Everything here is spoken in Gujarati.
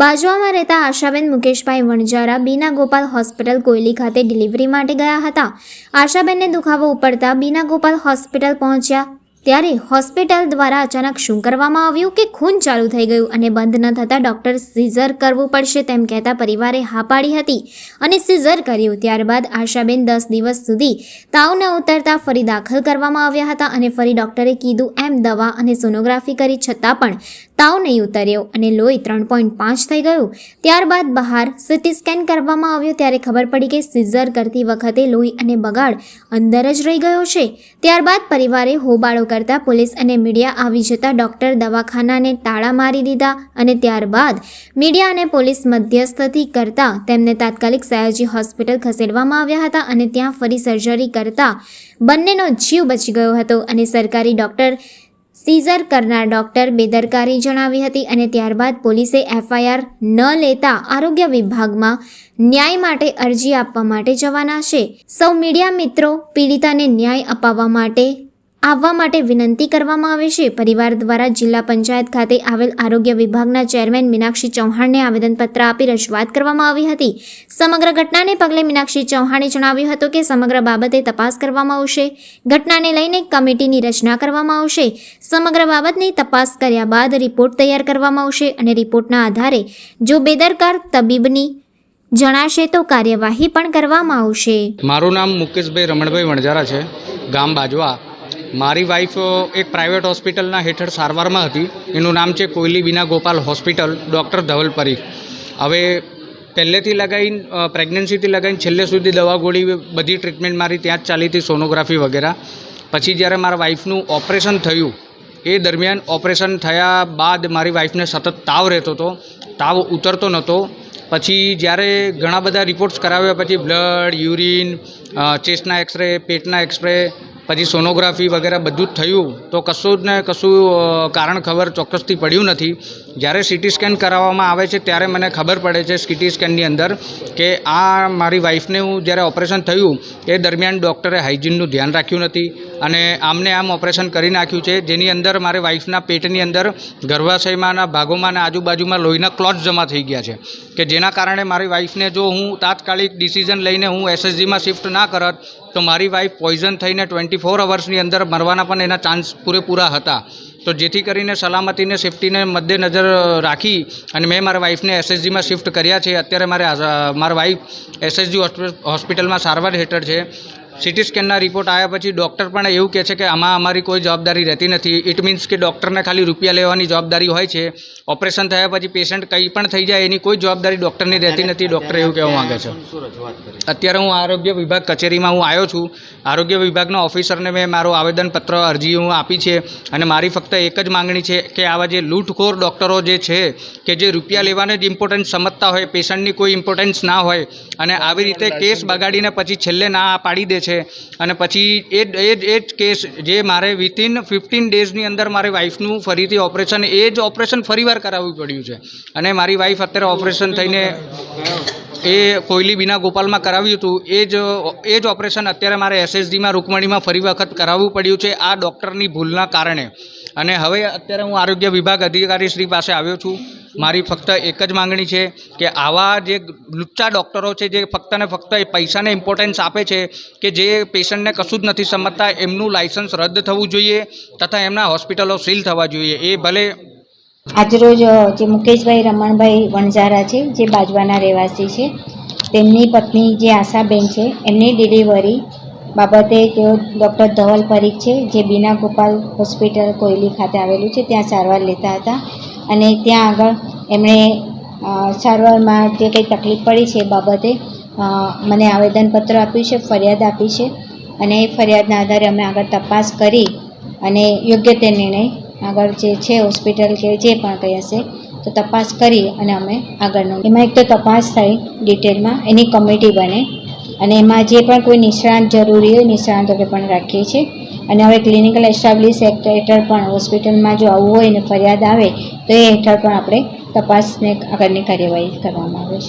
બાજવામાં રહેતા આશાબેન મુકેશભાઈ વણજારા બીના ગોપાલ હોસ્પિટલ કોયલી ખાતે ડિલિવરી માટે ગયા હતા. આશાબેનને દુખાવો ઉપડતા બીના ગોપાલ હોસ્પિટલ પહોંચ્યા ત્યારે હોસ્પિટલ દ્વારા અચાનક શું કરવામાં આવ્યું કે ખૂન ચાલુ થઈ ગયું અને બંધ ન થતાં ડૉક્ટર સીઝર કરવું પડશે તેમ કહેતા પરિવારે હા પાડી હતી અને સીઝર કર્યું. ત્યારબાદ આશાબેન 10 દિવસ સુધી તાવ ન ઉતરતા ફરી દાખલ કરવામાં આવ્યા હતા અને ફરી ડૉક્ટરે કીધું એમ દવા અને સોનોગ્રાફી કરી છતાં પણ તાવ નહીં ઉતર્યો અને લોહી 3.5 થઈ ગયું. ત્યારબાદ બહાર સીટી સ્કેન કરવામાં આવ્યો ત્યારે ખબર પડી કે સીઝર કરતી વખતે લોહી અને બગાડ અંદર જ રહી ગયો છે. ત્યારબાદ પરિવારે હોબાળો કરતા પોલીસ અને મીડિયા આવી જતા ડૉક્ટર દવાખાનાને તાળા મારી દીધા અને ત્યારબાદ મીડિયા અને પોલીસ મધ્યસ્થી કરતા તેમને તાત્કાલિક સયાજી હોસ્પિટલ ખસેડવામાં આવ્યા હતા અને ત્યાં ફરી સર્જરી કરતા બંનેનો જીવ બચી ગયો હતો અને સરકારી ડૉક્ટર સીઝર કરનાર ડૉક્ટર બેદરકારી જણાવી હતી અને ત્યારબાદ પોલીસે એફઆઈઆર ન લેતા આરોગ્ય વિભાગમાં ન્યાય માટે અરજી આપવા માટે જવાના છે. સૌ મીડિયા મિત્રો પીડિતાને ન્યાય અપાવવા માટે આવવા માટે વિનંતી કરવામાં આવે છે. પરિવાર દ્વારા જિલ્લા પંચાયત ખાતે આવેલ આરોગ્ય વિભાગના ચેરમેન મીનાક્ષી ચૌહાણને આવેદનપત્ર આપી રજૂઆત કરવામાં આવી હતી. સમગ્ર ઘટનાને પગલે મીનાક્ષી ચૌહાણે જણાવ્યું હતું કે સમગ્ર બાબતે તપાસ કરવામાં આવશે. ઘટનાને લઈને કમિટીની રચના કરવામાં આવશે. સમગ્ર બાબતની તપાસ કર્યા બાદ રિપોર્ટ તૈયાર કરવામાં આવશે અને રિપોર્ટના આધારે જો બેદરકાર તબીબની જણાશે તો કાર્યવાહી પણ કરવામાં આવશે. મારું નામ મુકેશભાઈ રમણભાઈ વણજારા છે, ગામ બાજવા. મારી વાઈફ એક પ્રાઇવેટ હોસ્પિટલના હેઠળ સારવારમાં હતી. એનું નામ છે કોયલી બીના ગોપાલ હોસ્પિટલ, ડૉક્ટર ધવલ પરીખ. હવે પહેલેથી લગાવીને પ્રેગ્નન્સીથી લગાવીને છેલ્લે સુધી દવા ગોળી બધી ટ્રીટમેન્ટ મારી ત્યાં જ ચાલી હતી, સોનોગ્રાફી વગેરે. પછી જ્યારે મારા વાઈફનું ઓપરેશન થયું એ દરમિયાન ઓપરેશન થયા બાદ મારી વાઈફને સતત તાવ રહેતો હતો, તાવ ઉતરતો નહોતો. પછી જ્યારે ઘણા બધા રિપોર્ટ્સ કરાવ્યા પછી બ્લડ, યુરિન, ચેસ્ટના એક્સરે, પેટના એક્સરે, પછી સોનોગ્રાફી વગેરે બધું જ થયું તો કશું જ ને કશું કારણ ખબર ચોક્કસથી પડ્યું નથી. જ્યારે સીટી સ્કેન કરાવવામાં આવે છે ત્યારે મને ખબર પડે છે સીટી સ્કેનની અંદર કે આ મારી વાઈફને જ્યારે ઓપરેશન થયું એ દરમિયાન ડૉક્ટરે હાઇજીનનું ધ્યાન રાખ્યું નથી અને આમને આમ ઓપરેશન કરી નાખ્યું છે, જેની અંદર મારી વાઈફના પેટની અંદર ગર્ભાશયમાંના ભાગોમાં અને આજુબાજુમાં લોહીના ક્લોટ્સ જમા થઈ ગયા છે કે જેના કારણે મારી વાઈફને જો હું તાત્કાલિક ડિસિઝન લઈને હું એસએસજીમાં શિફ્ટ ના કરત તો મારી વાઈફ પોઈઝન થઈને 24 અવર્સની અંદર મરવાના પણ એના ચાન્સ પૂરેપૂરા હતા. તો જેથી કરીને સલામતીને સેફટીને મદ્દેનજર રાખી અને મેં મારા વાઈફને એસએસજીમાં શિફ્ટ કર્યા છે. અત્યારે મારા વાઈફ એસએસજી હોસ્પિટલમાં સારવાર હેઠળ છે. સીટી સ્કેનના રિપોર્ટ આવ્યા પછી ડૉક્ટર પણ એવું કહે છે કે આમાં અમારી કોઈ જવાબદારી રહેતી નથી. ઇટ મીન્સ કે ડૉક્ટરને ખાલી રૂપિયા લેવાની જવાબદારી હોય છે. ઓપરેશન થયા પછી પેશન્ટ કંઈ પણ થઈ જાય એની કોઈ જવાબદારી ડૉક્ટરની રહેતી નથી, ડૉક્ટર એવું કહેવા માગે છે. અત્યારે હું આરોગ્ય વિભાગ કચેરીમાં હું આવ્યો છું. આરોગ્ય વિભાગના ઓફિસરને મેં મારું આવેદનપત્ર અરજી હું આપી છે અને મારી ફક્ત એક જ માંગણી છે કે આવા જે લૂંટખોર ડૉક્ટરો જે છે કે જે રૂપિયા લેવાને જ ઇમ્પોર્ટન્સ સમજતા હોય, પેશન્ટની કોઈ ઇમ્પોર્ટન્સ ના હોય અને આવી રીતે કેસ બગાડીને પછી છેલ્લે ના પાડી દે છે અને પછી એ જ કેસ જે મારે વિથિન 15 ડેઝની અંદર મારી વાઈફનું ફરીથી ઓપરેશન એ જ ઓપરેશન ફરીવાર કરાવવું પડ્યું છે અને મારી વાઈફ અત્યારે ઓપરેશન થઈને એ કોયલી બીના ગોપાલમાં કરાવ્યું હતું એ જ ઓપરેશન અત્યારે મારે એસએસજીમાં રૂકમણીમાં ફરી વખત કરાવવું પડ્યું છે આ ડૉક્ટરની ભૂલના કારણે. અને હવે અત્યારે હું આરોગ્ય વિભાગ અધિકારી શ્રી પાસે આવ્યો છું. મારી ફક્ત એક જ માંગણી છે કે આવા જે લુચ્ચા ડૉક્ટરો છે જે ફક્ત ને ફક્ત એ પૈસાને ઇમ્પોર્ટન્સ આપે છે કે જે પેશન્ટને કશું જ નથી સમજતા, એમનું લાયસન્સ રદ થવું જોઈએ તથા એમના હોસ્પિટલો સીલ થવા જોઈએ. એ ભલે આજરોજ જે મુકેશભાઈ રમણભાઈ વણજારા છે જે બાજવાના રહેવાસી છે, તેમની પત્ની જે આશાબેન છે એમની ડિલિવરી બાબતે તેઓ ડૉક્ટર ધવલ પરીખ છે જે બીના ગોપાલ હોસ્પિટલ કોયલી ખાતે આવેલું છે ત્યાં સારવાર લેતા હતા અને ત્યાં આગળ એમણે સારવારમાં જે કંઈ તકલીફ પડી છે એ બાબતે મને આવેદનપત્ર આપ્યું છે, ફરિયાદ આપી છે અને એ ફરિયાદના આધારે અમે આગળ તપાસ કરી અને યોગ્ય તે નિર્ણય આગળ જે છે હોસ્પિટલ કે જે પણ કંઈ હશે તો તપાસ કરી અને અમે આગળનું એમાં એક તો તપાસ થાય ડિટેલમાં, એની કમિટી બને અને એમાં જે પણ કોઈ નિષ્ણાંત જરૂરી હોય નિષ્ણાંતોને પણ રાખીએ છીએ અને હવે ક્લિનિકલ એસ્ટાબ્લિશ એક્ટ હેઠળ પણ હોસ્પિટલમાં જો આવવું હોય ને ફરિયાદ આવે તો એ હેઠળ પણ આપણે તપાસને આગળની કાર્યવાહી કરવામાં આવે છે.